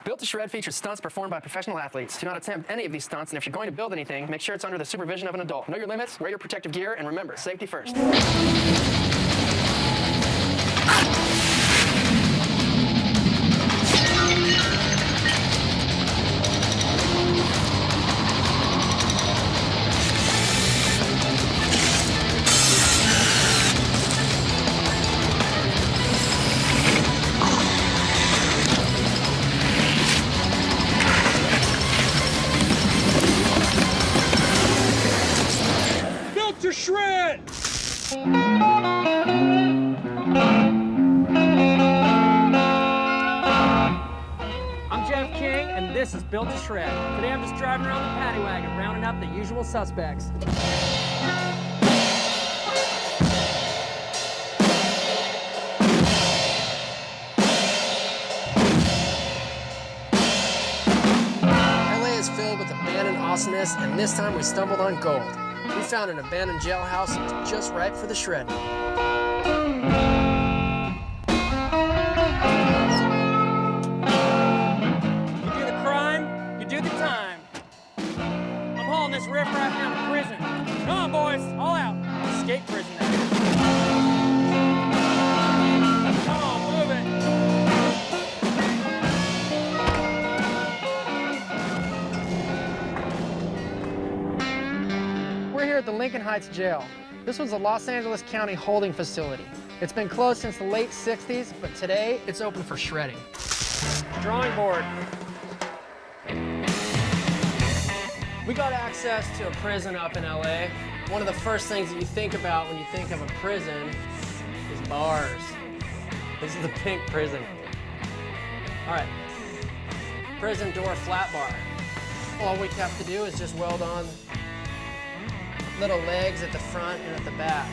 Built to Shred features stunts performed by professional athletes. Do not attempt any of these stunts, and if you're going to build anything, make sure it's under the supervision of an adult. Know your limits, wear your protective gear, and remember, safety first. To shred! I'm Jeff King, and this is Built to Shred. Today I'm just driving around the paddy wagon, rounding up the usual suspects. LA is filled with abandoned awesomeness, and this time we stumbled on gold. We found an abandoned jailhouse that was just right for the shred. You do the crime, you do the time. I'm hauling this riffraff down to prison. Come on, boys, all out. Skate prison. Come on, move it. We're here at the Lincoln Heights Jail. This was a Los Angeles County holding facility. It's been closed since the late 60s, but today it's open for shredding. Drawing board. We got access to a prison up in LA. One of the first things that you think about when you think of a prison is bars. This is the pink prison. All right, prison door flat bar. All we have to do is just weld on little legs at the front and at the back.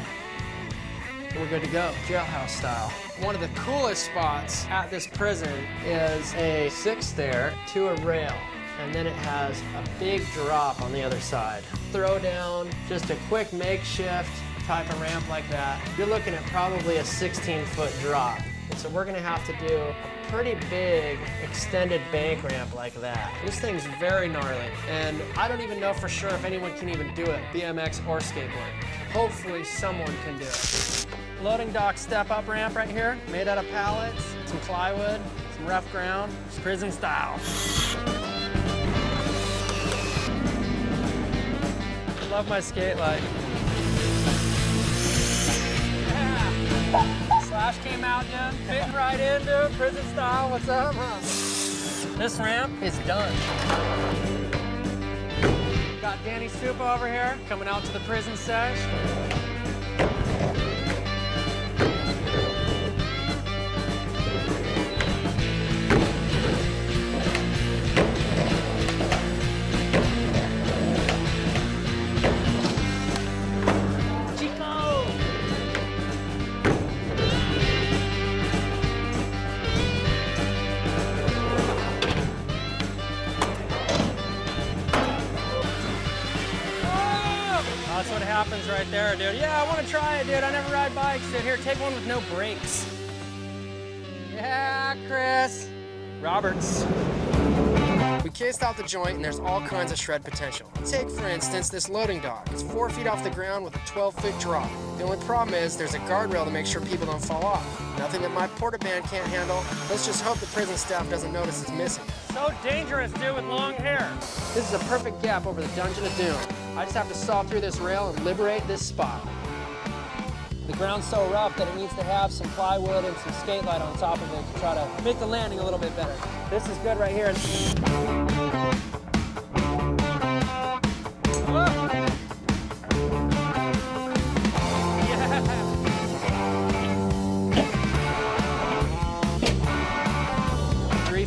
And we're good to go, jailhouse style. One of the coolest spots at this prison is a 6-stair to a rail. And then it has a big drop on the other side. Throw down, just a quick makeshift type of ramp like that. You're looking at probably a 16-foot drop. And so we're gonna have to do a pretty big extended bank ramp like that. This thing's very gnarly, and I don't even know for sure if anyone can even do it, BMX or skateboard. Hopefully someone can do it. Loading dock step-up ramp right here, made out of pallets, some plywood, some rough ground, prison style. I love my skate life. Slash came out, dude. Fitting right into it, prison style. What's up, huh? This ramp is done. Got Danny Supa over here, coming out to the prison sesh. That's what happens right there, dude. Yeah, I want to try it, dude. I never ride bikes, dude. Here, take one with no brakes. Yeah, Chris. Roberts. We cased out the joint, and there's all kinds of shred potential. Take, for instance, this loading dock. It's 4 feet off the ground with a 12-foot drop. The only problem is there's a guardrail to make sure people don't fall off. Nothing that my portaband can't handle. Let's just hope the prison staff doesn't notice it's missing. So dangerous, dude, with long hair. This is a perfect gap over the Dungeon of Doom. I just have to saw through this rail and liberate this spot. The ground's so rough that it needs to have some plywood and some skate light on top of it to try to make the landing a little bit better. This is good right here.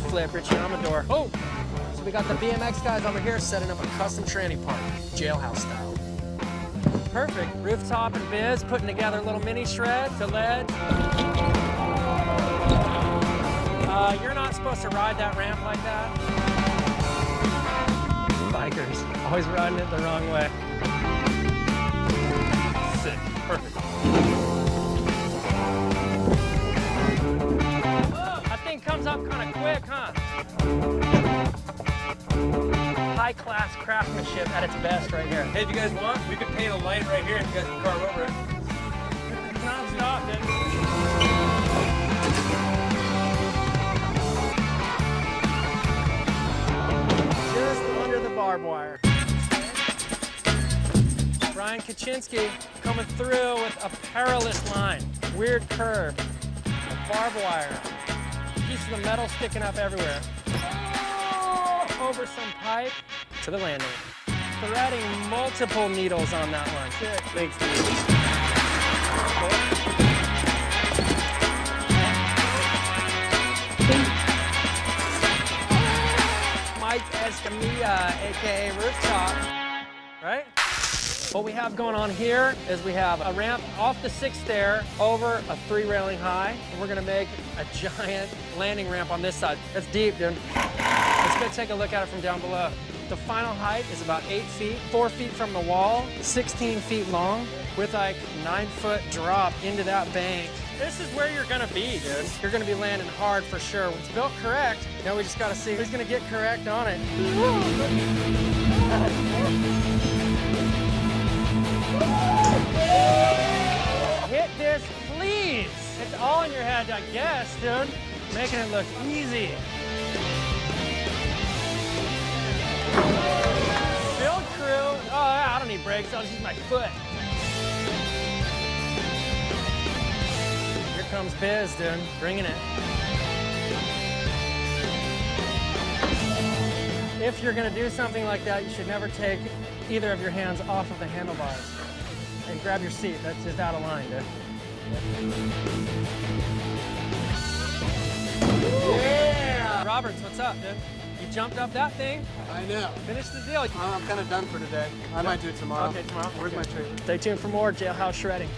Flip, Richie Amador. Oh! So we got the BMX guys over here setting up a custom tranny park, jailhouse style. Perfect. Rooftop and biz, putting together a little mini shred to ledge. You're not supposed to ride that ramp like that. Bikers, always riding it the wrong way. Sick. Perfect. That thing comes up kind of quick, huh? high-class craftsmanship at its best right here. Hey, if you guys want, we could paint a light right here and you guys can carve over it. Non-stop, then. Just under the barbed wire. Brian Kaczynski coming through with a perilous line. Weird curve, barbed wire, pieces of metal sticking up everywhere. Oh, over some pipe to the landing. Threading multiple needles on that one. Sick. Thanks, dude. Mike Escamilla, AKA Rooftop, right? What we have going on here is we have a ramp off the 6th stair over a 3-railing high, and we're gonna make a giant landing ramp on this side. That's deep, dude. Let's go take a look at it from down below. The final height is about 8 feet, 4 feet from the wall, 16 feet long, with like 9-foot drop into that bank. This is where you're gonna be, dude. You're gonna be landing hard for sure. When it's built correct, now we just gotta see who's gonna get correct on it. Hit this, please. It's all in your head, I guess, dude. Making it look easy. Build crew. Oh, I don't need brakes. I'll just use my foot. Here comes Biz, dude. Bringing it. If you're gonna do something like that, you should never take either of your hands off of the handlebars. And grab your seat. That's just out of line, dude. Yeah! Roberts, what's up, dude? You jumped up that thing. I know. Finish the deal. I'm kind of done for today. I might do it tomorrow. Okay, tomorrow. Where's my trailer? Stay tuned for more Jailhouse Shredding.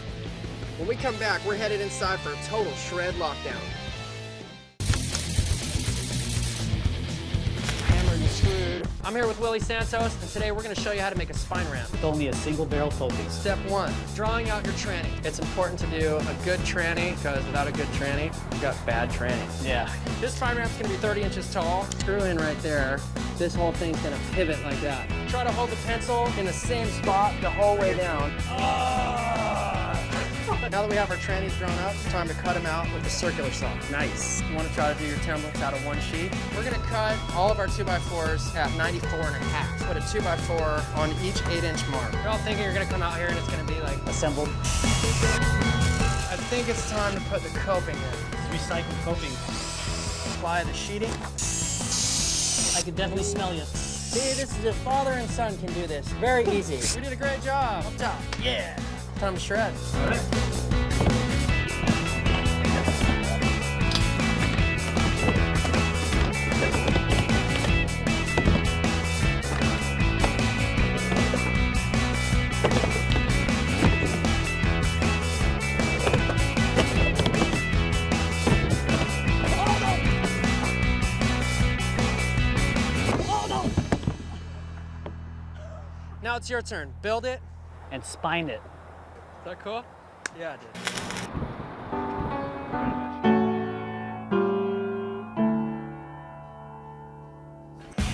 When we come back, we're headed inside for a total shred lockdown. Hammered and screwed. I'm here with Willie Santos, and today we're going to show you how to make a spine ramp. With only a single barrel focus. Step 1. Drawing out your tranny. It's important to do a good tranny, because without a good tranny, you've got bad tranny. Yeah. This spine ramp's going to be 30 inches tall. Screw in right there. This whole thing's going to pivot like that. Try to hold the pencil in the same spot the whole way down. Now that we have our trannies drawn up, it's time to cut them out with the circular saw. Nice. You want to try to do your templates out of one sheet? We're gonna cut all of our 2x4s at 94.5. Put a 2x4 on each 8-inch mark. You're all thinking you're going to come out here and it's going to be like Assembled. I think it's time to put the coping in. Recycled coping. apply the sheeting. I can definitely smell you. See, this is a father and son can do this. Very easy. We did a great job. Up top. Yeah. Time to shred. All right. Now it's your turn. Build it. And spine it. Is that cool? Yeah, I did.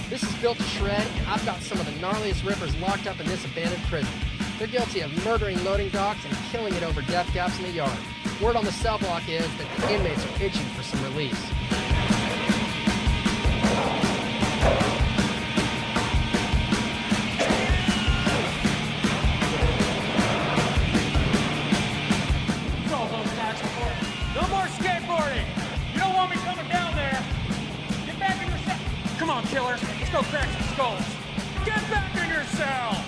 This is built to shred. I've got some of the gnarliest rippers locked up in this abandoned prison. They're guilty of murdering loading docks and killing it over death gaps in the yard. Word on the cell block is that the inmates are itching for some release. No more skateboarding! You don't want me coming down there! Get back in your cell! Come on, killer! Let's go crack some skulls! Get back in your cells!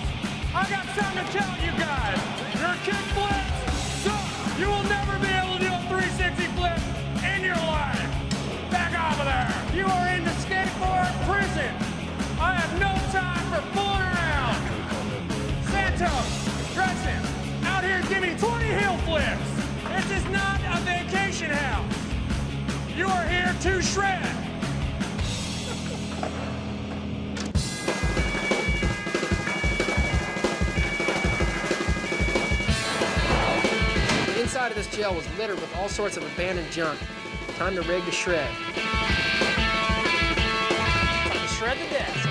I got something to tell you guys! Your kick flips suck! You will never be able to do a 360 flip in your life! Back off of there! You are in the skateboard prison! I have no time for fooling around! Santos, Dresden, out here give me 20 heel flips! This is not a vacation house. You are here to shred. The inside of this jail was littered with all sorts of abandoned junk. Time to rig to shred. Time to shred the desk.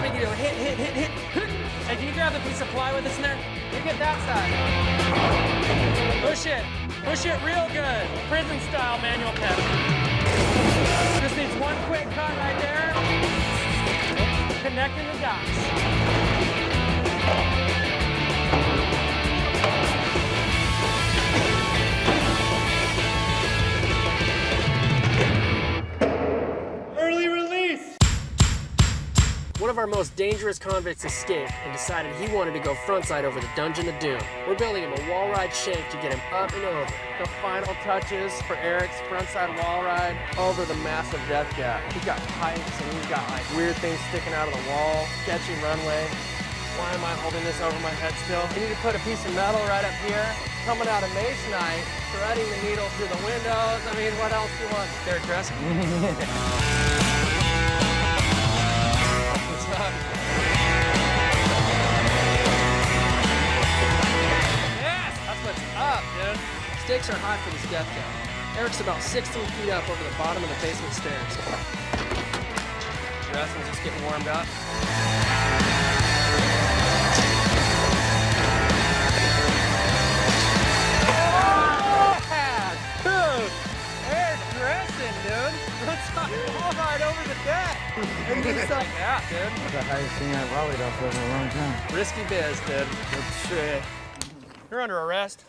make you do. Hit. Hey, can you grab the piece of plywood that's in there? You get that side. Push it. Push it real good. Prison style manual test. Just needs one quick cut right there. Connecting the dots. Early release! One of our most dangerous convicts escaped and decided he wanted to go frontside over the Dungeon of Doom. We're building him a wall ride shank to get him up and over. The final touches for Eric's frontside wall ride over the massive death gap. He's got pipes and he's got like weird things sticking out of the wall, sketchy runway. Why am I holding this over my head still? I need to put a piece of metal right up here. Coming out of masonite, threading the needle through the windows. I mean, what else do you want? Derek dressing. What's up? Yes! That's what's up, dude. Stakes are high for this death gap. Eric's about 16 feet up over the bottom of the basement stairs. Dressing's just getting warmed up. Dude, Eric's dressing, dude. Let's not wall ride over the deck. And do something. Yeah, dude. The highest thing I've volleyed off of in a long time. Risky biz, dude. Shit. You're under arrest.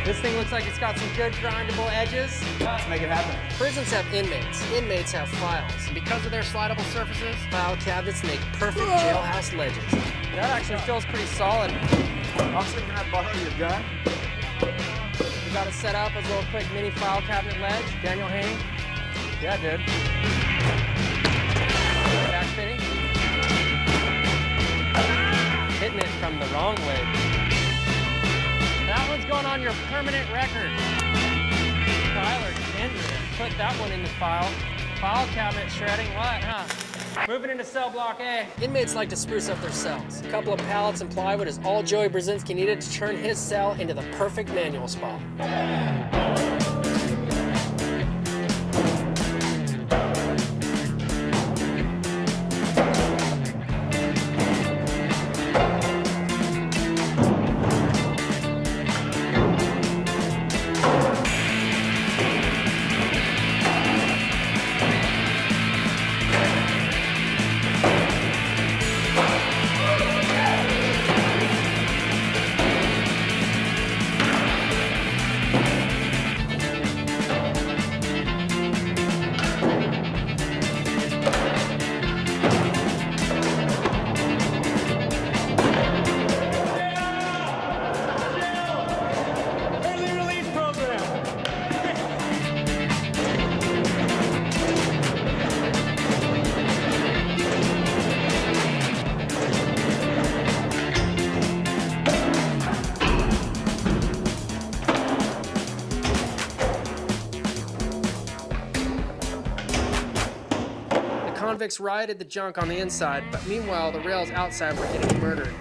This thing looks like it's got some good grindable edges. Let's make it happen. Prisons have inmates. Inmates have files. And because of their slidable surfaces, file cabinets make perfect jailhouse ledges. That actually feels pretty solid. Officer, can I borrow your gun? We got it set up as a little quick mini file cabinet ledge. Daniel Hayne. Yeah, dude. Back fitting. Hitting it from the wrong way. That one's going on your permanent record. Tyler Kendrick. Put that one in the file. File cabinet shredding what, huh? Moving into cell block A. Inmates like to spruce up their cells. A couple of pallets and plywood is all Joey Brzezinski needed to turn his cell into the perfect manual spot. Early release program. The convicts rioted the junk on the inside, but meanwhile, the rails outside were getting murdered.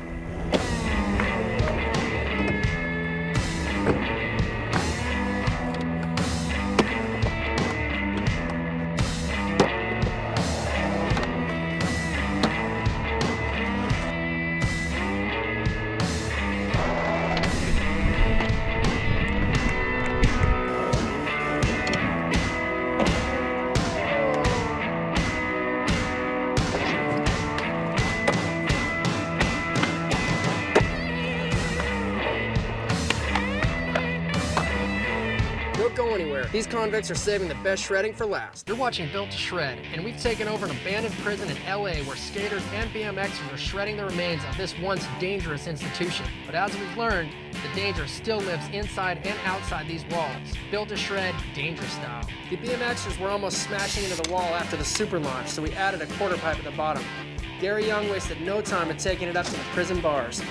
Don't go anywhere. These convicts are saving the best shredding for last. You're watching Built to Shred, and we've taken over an abandoned prison in LA where skaters and BMXers are shredding the remains of this once dangerous institution. But as we've learned, the danger still lives inside and outside these walls. Built to Shred, danger style. The BMXers were almost smashing into the wall after the super launch, so we added a quarter pipe at the bottom. Gary Young wasted no time in taking it up to the prison bars.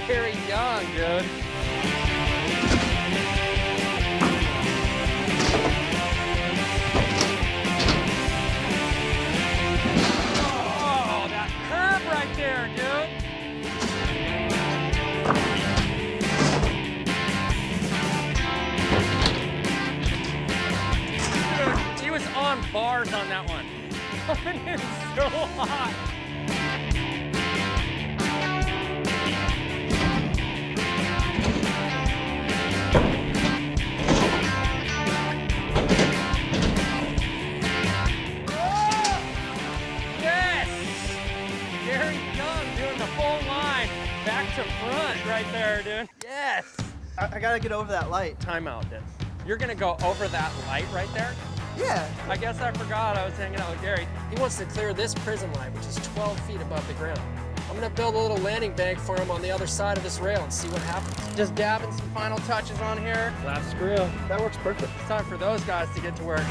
Very young, dude. Oh, that curve right there, dude. bars on that one. It's so hot. Yes! Gary Young doing the full line. Back to front right there, dude. Yes! I gotta get over that light. Timeout, dude. You're gonna go over that light right there? Yeah. I guess I forgot I was hanging out with Gary. He wants to clear this prison light, which is 12 feet above the ground. I'm gonna build a little landing bank for him on the other side of this rail and see what happens. Just dabbing some final touches on here. Last screw. That works perfect. It's time for those guys to get to work.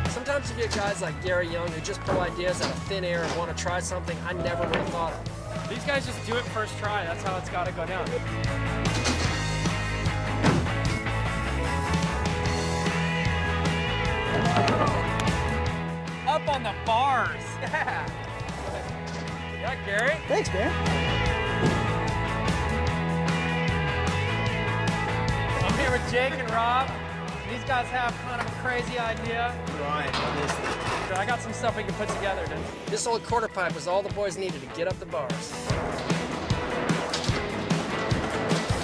Sometimes you get guys like Gary Young who just pull ideas out of thin air and want to try something I never would have thought of. These guys just do it first try. That's how it's gotta go down. Up on the bars. Yeah. Yeah, Gary. Thanks, man. I'm here with Jake and Rob. These guys have kind of a crazy idea. Right, what is this? I got some stuff we can put together, dude. This old quarter pipe was all the boys needed to get up the bars.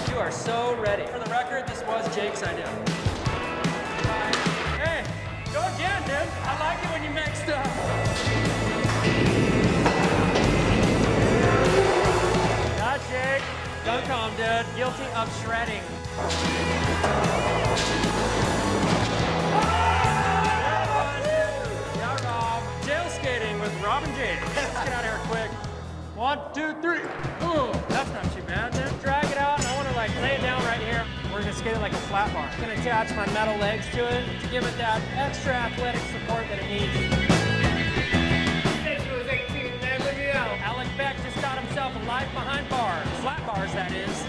You are so ready. For the record, this was Jake's idea. Hey, go again, dude. I like it when you make stuff. Not Jake. Don't calm, dude. Guilty of shredding. Yeah, Rob. Jail skating with Rob and Jake. Let's get out of here quick. 1, 2, 3. Ooh, that's not too bad. Then drag it out, and I want to like lay it down right here. We're gonna skate it like a flat bar. I'm gonna attach my metal legs to it to give it that extra athletic support that it needs. This was 18, man. Look at you. Alec Beck just got himself a life behind bars. Flat bars, that is.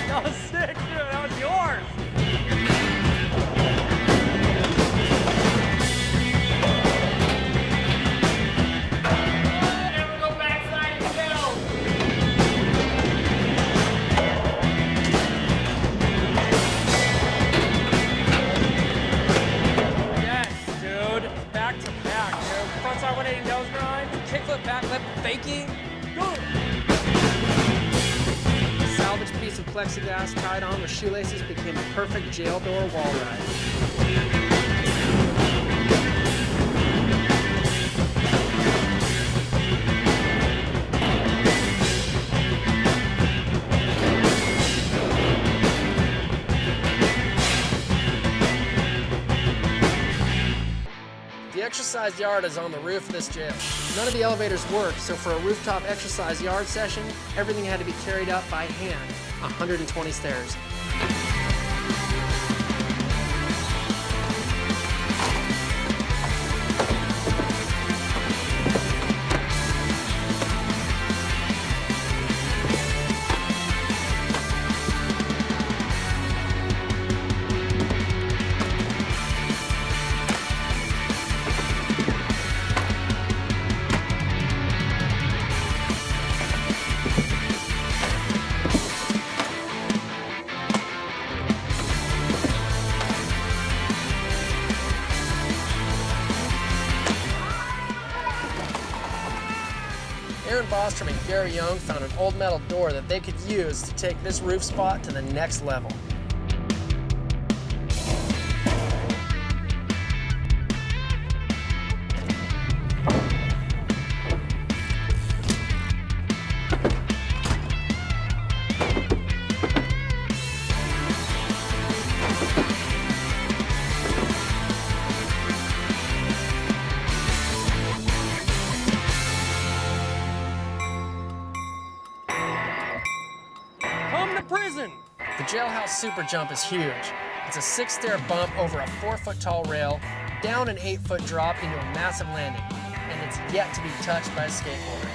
That was sick, dude. That was yours. Never go backside and kill. Yes, dude. Back to back, dude. Frontside 180 nose grind, kickflip, backflip, fakie. Go. A salvaged piece of plexiglass tied on with shoelaces became a perfect jail door wall ride. The exercise yard is on the roof of this jail. None of the elevators work, so for a rooftop exercise yard session, everything had to be carried up by hand, 120 stairs. Aaron Bostrom and Gary Young found an old metal door that they could use to take this roof spot to the next level. Come to prison. The jailhouse super jump is huge. It's a 6-stair bump over a 4-foot tall rail, down an 8-foot drop into a massive landing, and it's yet to be touched by a skateboarder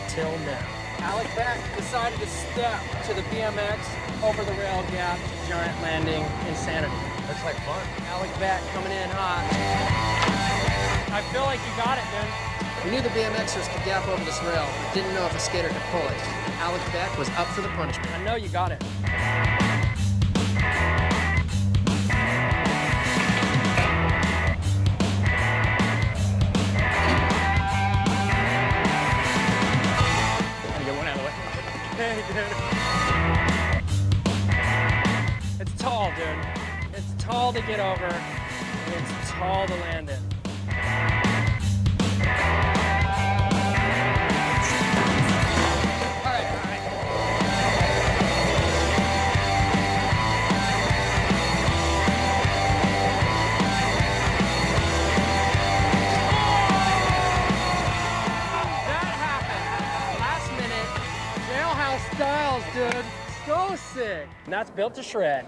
until now. Alec back decided to step to the BMX over the rail gap, giant landing, insanity. Looks like fun. Alec back coming in hot. I feel like you got it, dude. We knew the BMXers could gap over this rail, but didn't know if a skater could pull it. Alec Beck was up for the punishment. I know you got it. Get one out of the way. Hey, dude. It's tall, dude. It's tall to get over, and it's tall to land in. All right. That happened. Last minute. Jailhouse styles, dude. So sick. And that's built to shred.